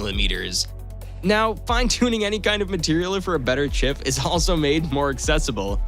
millimeters. Now, fine-tuning any kind of material for a better chip is also made more accessible.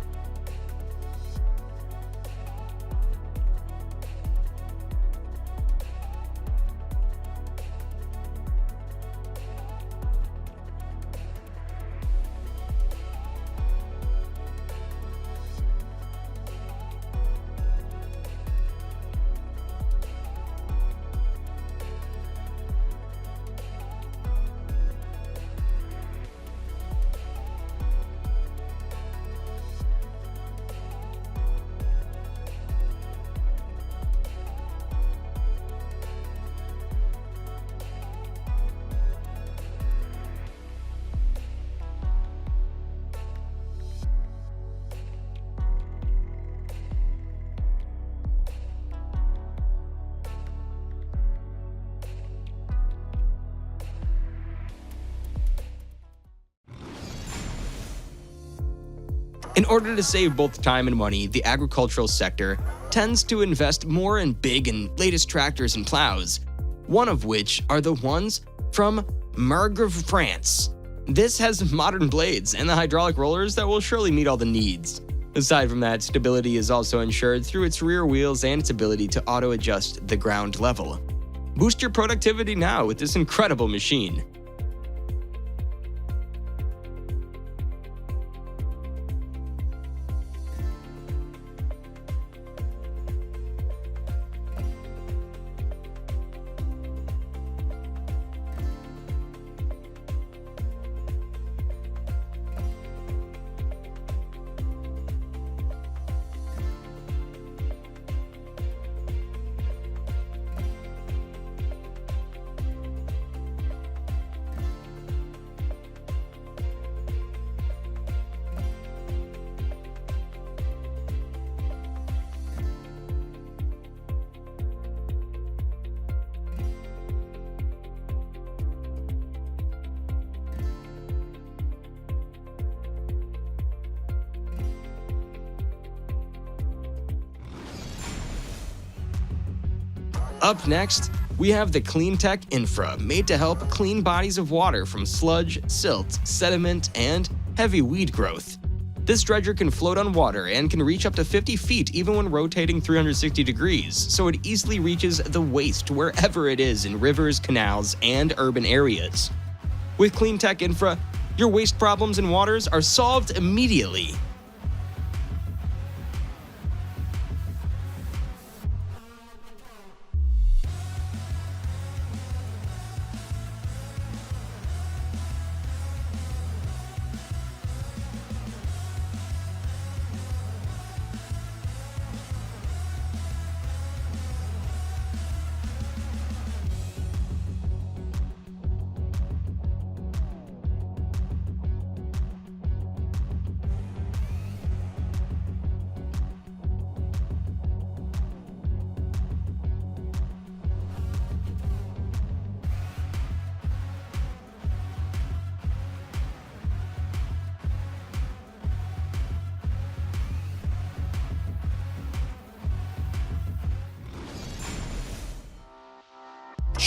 In order to save both time and money, the agricultural sector tends to invest more in big and latest tractors and plows, one of which are the ones from Margrave, France. This has modern blades and the hydraulic rollers that will surely meet all the needs. Aside from that, stability is also ensured through its rear wheels and its ability to auto-adjust the ground level. Boost your productivity now with this incredible machine. Up next, we have the CleanTech Infra, made to help clean bodies of water from sludge, silt, sediment, and heavy weed growth. This dredger can float on water and can reach up to 50 feet even when rotating 360 degrees, so it easily reaches the waste wherever it is in rivers, canals, and urban areas. With CleanTech Infra, your waste problems in waters are solved immediately.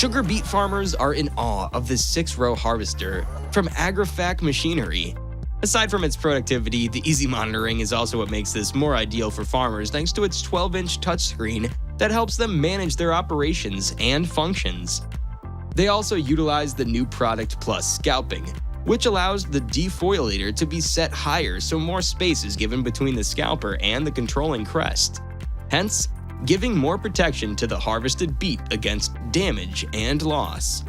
Sugar beet farmers are in awe of this 6-row harvester from AgriFac Machinery. Aside from its productivity, the easy monitoring is also what makes this more ideal for farmers thanks to its 12-inch touchscreen that helps them manage their operations and functions. They also utilize the new Product Plus scalping, which allows the defoilator to be set higher so more space is given between the scalper and the controlling crest, hence giving more protection to the harvested beet against damage and loss.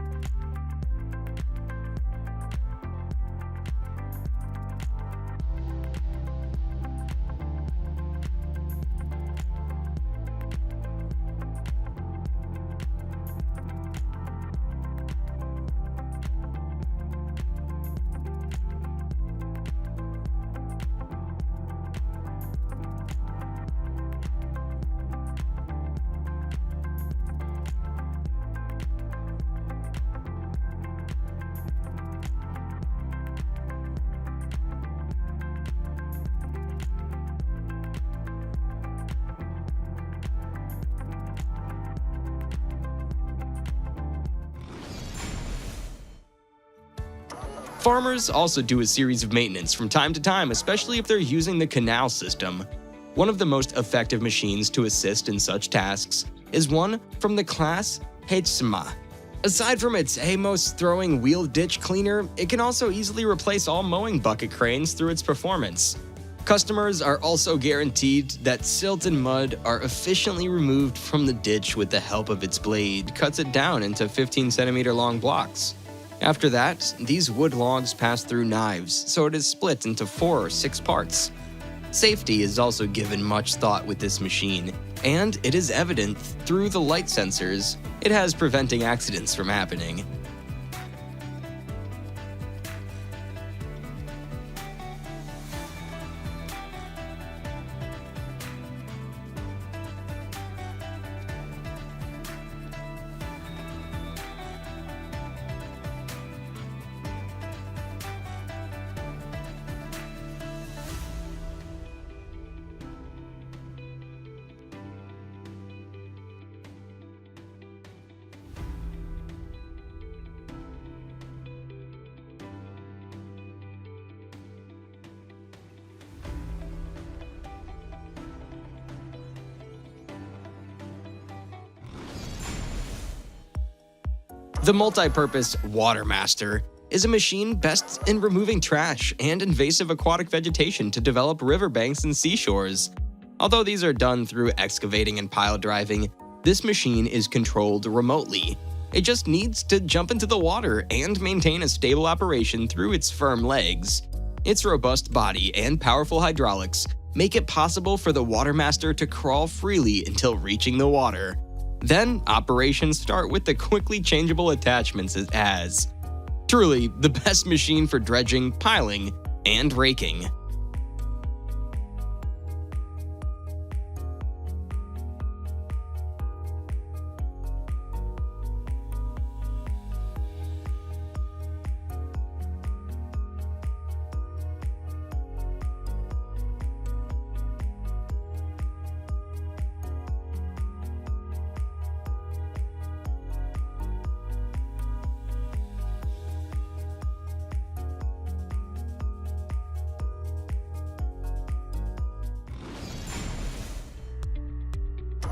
Farmers also do a series of maintenance from time to time, especially if they're using the canal system. One of the most effective machines to assist in such tasks is one from the class HSMA. Aside from its Amos throwing wheel ditch cleaner, it can also easily replace all mowing bucket cranes through its performance. Customers are also guaranteed that silt and mud are efficiently removed from the ditch with the help of its blade, cuts it down into 15cm long blocks. After that, these wood logs pass through knives, so it is split into 4 or 6 parts. Safety is also given much thought with this machine, and it is evident through the light sensors it has preventing accidents from happening. The multi-purpose Watermaster is a machine best in removing trash and invasive aquatic vegetation to develop riverbanks and seashores. Although these are done through excavating and pile driving, this machine is controlled remotely. It just needs to jump into the water and maintain a stable operation through its firm legs. Its robust body and powerful hydraulics make it possible for the Watermaster to crawl freely until reaching the water. Then, operations start with the quickly changeable attachments it has. Truly, the best machine for dredging, piling, and raking.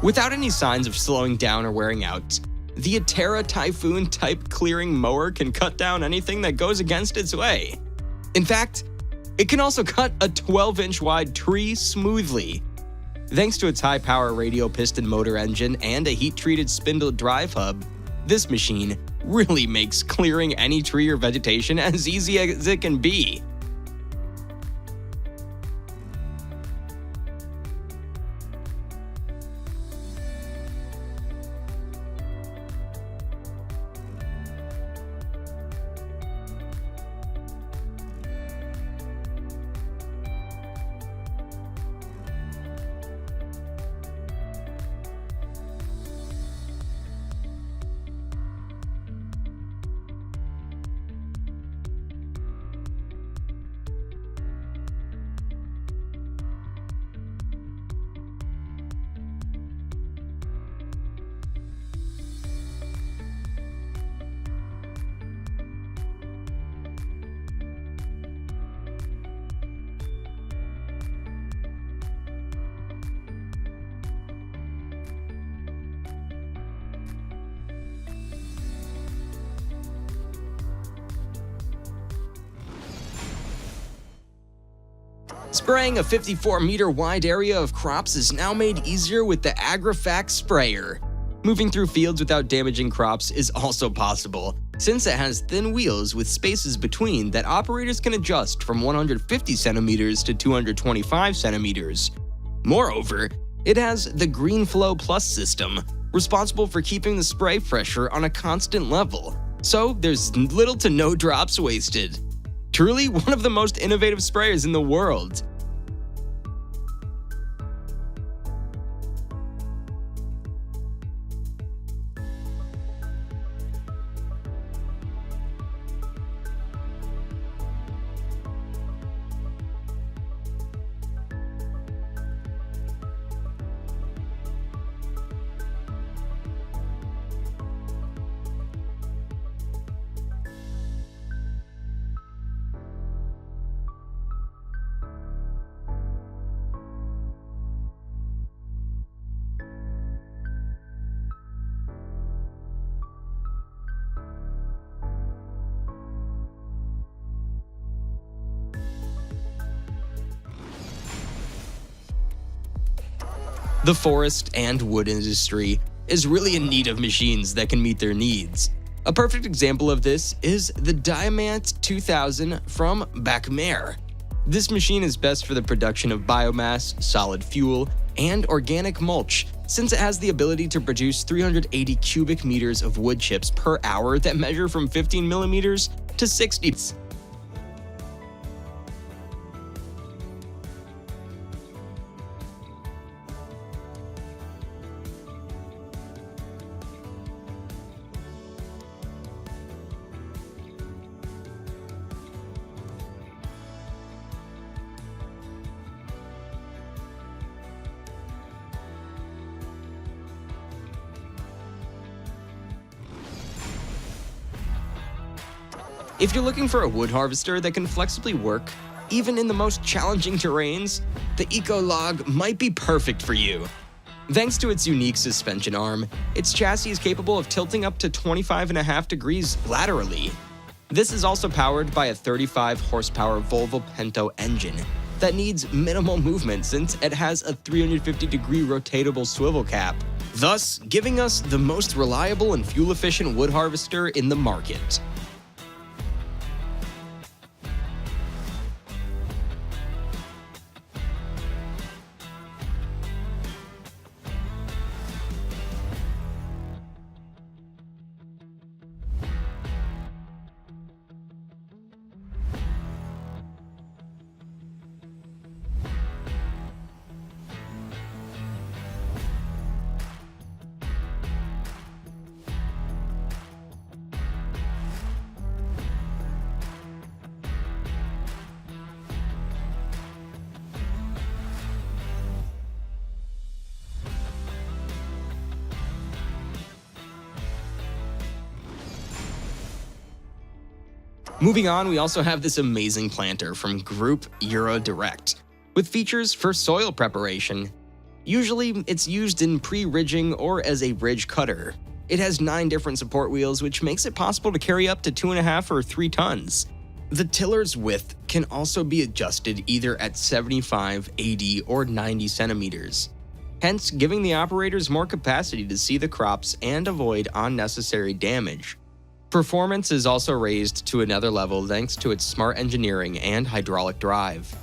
Without any signs of slowing down or wearing out, the Atera Typhoon type clearing mower can cut down anything that goes against its way. In fact, it can also cut a 12-inch wide tree smoothly. Thanks to its high-power radial piston motor engine and a heat-treated spindle drive hub, this machine really makes clearing any tree or vegetation as easy as it can be. Spraying a 54-meter wide area of crops is now made easier with the AgriFac sprayer. Moving through fields without damaging crops is also possible, since it has thin wheels with spaces between that operators can adjust from 150 centimeters to 225 centimeters. Moreover, it has the GreenFlow Plus system, responsible for keeping the spray pressure on a constant level, so there's little to no drops wasted. Truly one of the most innovative sprayers in the world. The forest and wood industry is really in need of machines that can meet their needs. A perfect example of this is the Diamant 2000 from BKB. This machine is best for the production of biomass, solid fuel, and organic mulch, since it has the ability to produce 380 cubic meters of wood chips per hour that measure from 15 millimeters to 60. If you're looking for a wood harvester that can flexibly work, even in the most challenging terrains, the Ecolog might be perfect for you. Thanks to its unique suspension arm, its chassis is capable of tilting up to 25.5 degrees laterally. This is also powered by a 35 horsepower Volvo Pento engine that needs minimal movement since it has a 350-degree rotatable swivel cap, thus giving us the most reliable and fuel-efficient wood harvester in the market. Moving on, we also have this amazing planter from Group Euro Direct, with features for soil preparation. Usually, it's used in pre-ridging or as a ridge cutter. It has 9 different support wheels, which makes it possible to carry up to 2.5 or 3 tons. The tiller's width can also be adjusted either at 75, 80, or 90 centimeters, hence giving the operators more capacity to see the crops and avoid unnecessary damage. Performance is also raised to another level thanks to its smart engineering and hydraulic drive.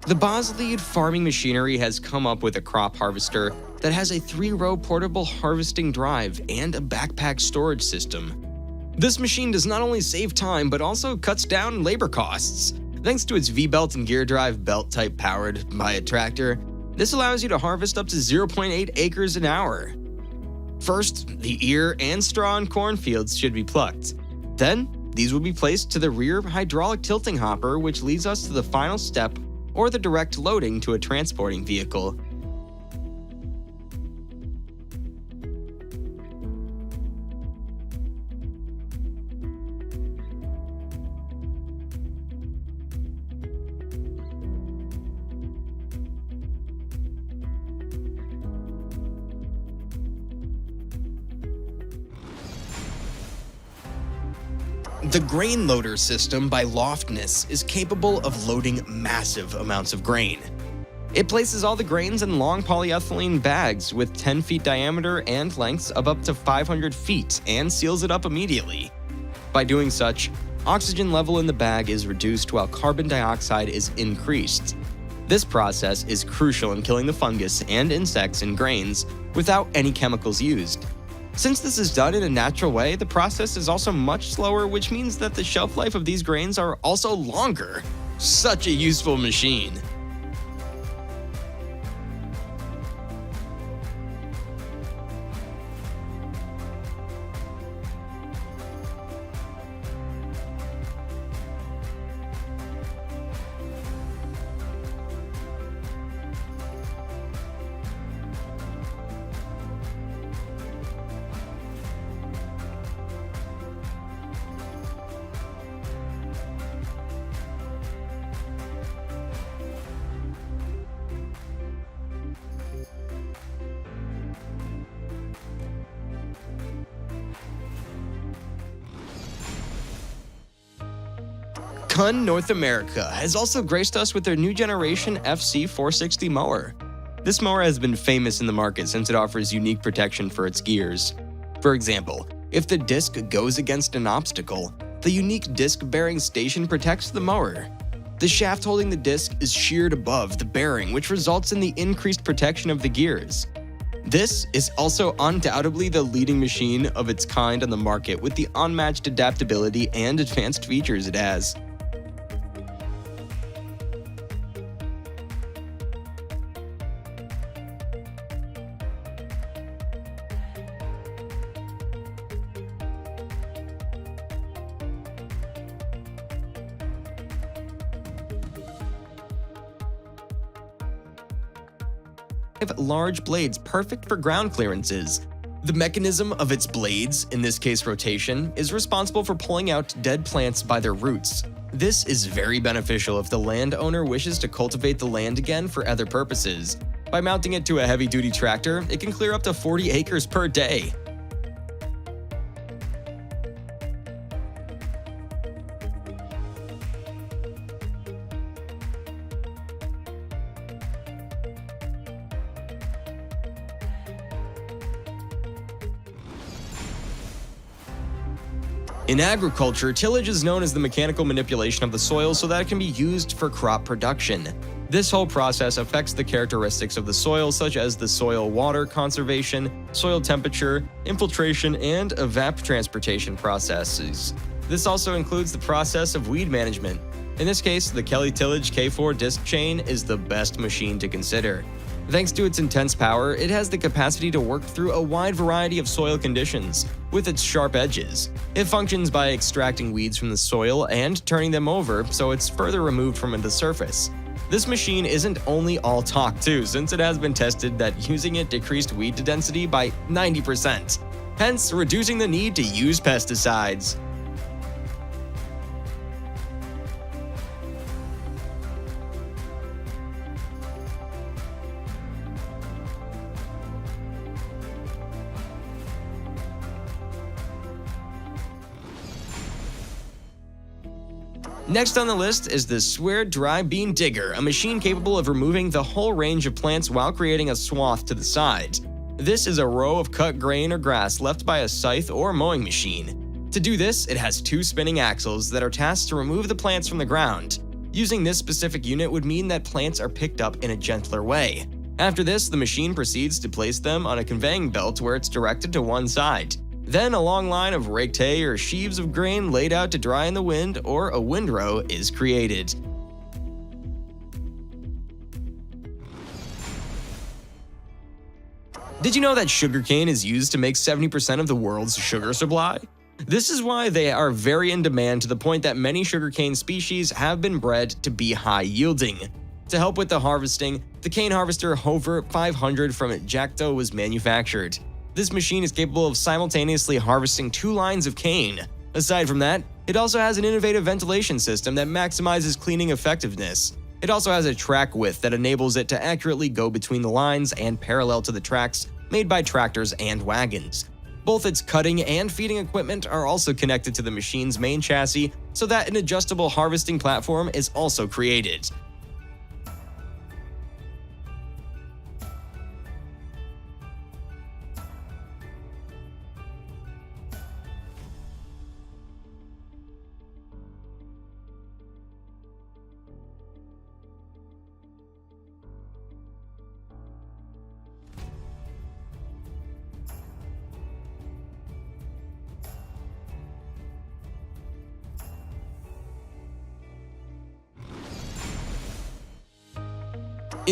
The Bosley farming machinery has come up with a crop harvester that has a 3-row portable harvesting drive and a backpack storage system. This machine does not only save time but also cuts down labor costs. Thanks to its V-belt and gear drive belt type powered by a tractor, this allows you to harvest up to 0.8 acres an hour. First, the ear and straw in cornfields should be plucked. Then, these will be placed to the rear hydraulic tilting hopper, which leads us to the final step, or the direct loading to a transporting vehicle. The grain loader system by Loftness is capable of loading massive amounts of grain. It places all the grains in long polyethylene bags with 10 feet diameter and lengths of up to 500 feet and seals it up immediately. By doing such, oxygen level in the bag is reduced while carbon dioxide is increased. This process is crucial in killing the fungus and insects in grains without any chemicals used. Since this is done in a natural way, the process is also much slower, which means that the shelf life of these grains are also longer. Such a useful machine. Kun North America has also graced us with their new generation FC460 mower. This mower has been famous in the market since it offers unique protection for its gears. For example, if the disc goes against an obstacle, the unique disc-bearing station protects the mower. The shaft holding the disc is sheared above the bearing, which results in the increased protection of the gears. This is also undoubtedly the leading machine of its kind on the market with the unmatched adaptability and advanced features it has. Large blades perfect for ground clearances. The mechanism of its blades, in this case rotation, is responsible for pulling out dead plants by their roots. This is very beneficial if the landowner wishes to cultivate the land again for other purposes. By mounting it to a heavy-duty tractor, it can clear up to 40 acres per day. In agriculture, tillage is known as the mechanical manipulation of the soil so that it can be used for crop production. This whole process affects the characteristics of the soil, such as the soil water conservation, soil temperature, infiltration, and evapotranspiration processes. This also includes the process of weed management. In this case, the Kelly Tillage K4 disc chain is the best machine to consider. Thanks to its intense power, it has the capacity to work through a wide variety of soil conditions. With its sharp edges, it functions by extracting weeds from the soil and turning them over so it's further removed from the surface. This machine isn't only all talk too, since it has been tested that using it decreased weed density by 90%, hence reducing the need to use pesticides. Next on the list is the Swear Dry Bean Digger, a machine capable of removing the whole range of plants while creating a swath to the side. This is a row of cut grain or grass left by a scythe or mowing machine. To do this, it has two spinning axles that are tasked to remove the plants from the ground. Using this specific unit would mean that plants are picked up in a gentler way. After this, the machine proceeds to place them on a conveying belt where it's directed to one side. Then a long line of raked hay or sheaves of grain laid out to dry in the wind or a windrow is created. Did you know that sugarcane is used to make 70% of the world's sugar supply? This is why they are very in demand to the point that many sugarcane species have been bred to be high-yielding. To help with the harvesting, the cane harvester Hover 500 from Jacto was manufactured. This machine is capable of simultaneously harvesting 2 lines of cane. Aside from that, it also has an innovative ventilation system that maximizes cleaning effectiveness. It also has a track width that enables it to accurately go between the lines and parallel to the tracks made by tractors and wagons. Both its cutting and feeding equipment are also connected to the machine's main chassis so that an adjustable harvesting platform is also created.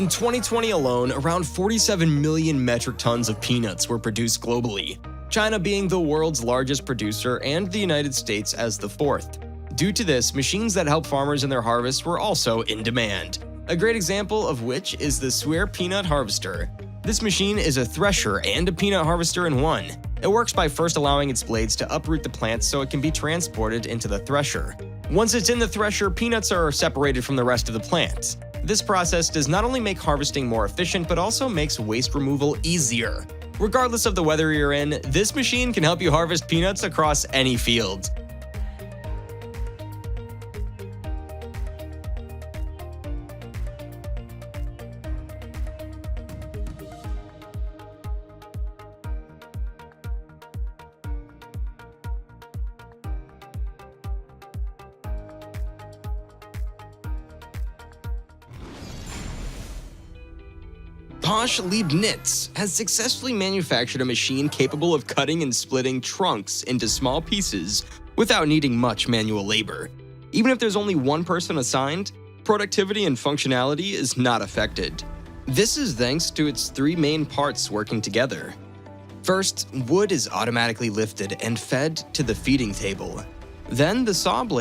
In 2020 alone, around 47 million metric tons of peanuts were produced globally, China being the world's largest producer and the United States as the fourth. Due to this, machines that help farmers in their harvest were also in demand. A great example of which is the Swear Peanut Harvester. This machine is a thresher and a peanut harvester in one. It works by first allowing its blades to uproot the plants so it can be transported into the thresher. Once it's in the thresher, peanuts are separated from the rest of the plant. This process does not only make harvesting more efficient, but also makes waste removal easier. Regardless of the weather you're in, this machine can help you harvest peanuts across any field. Bosch Leibniz has successfully manufactured a machine capable of cutting and splitting trunks into small pieces without needing much manual labor. Even if there's only one person assigned, productivity and functionality is not affected. This is thanks to its three main parts working together. First, wood is automatically lifted and fed to the feeding table. Then the saw blade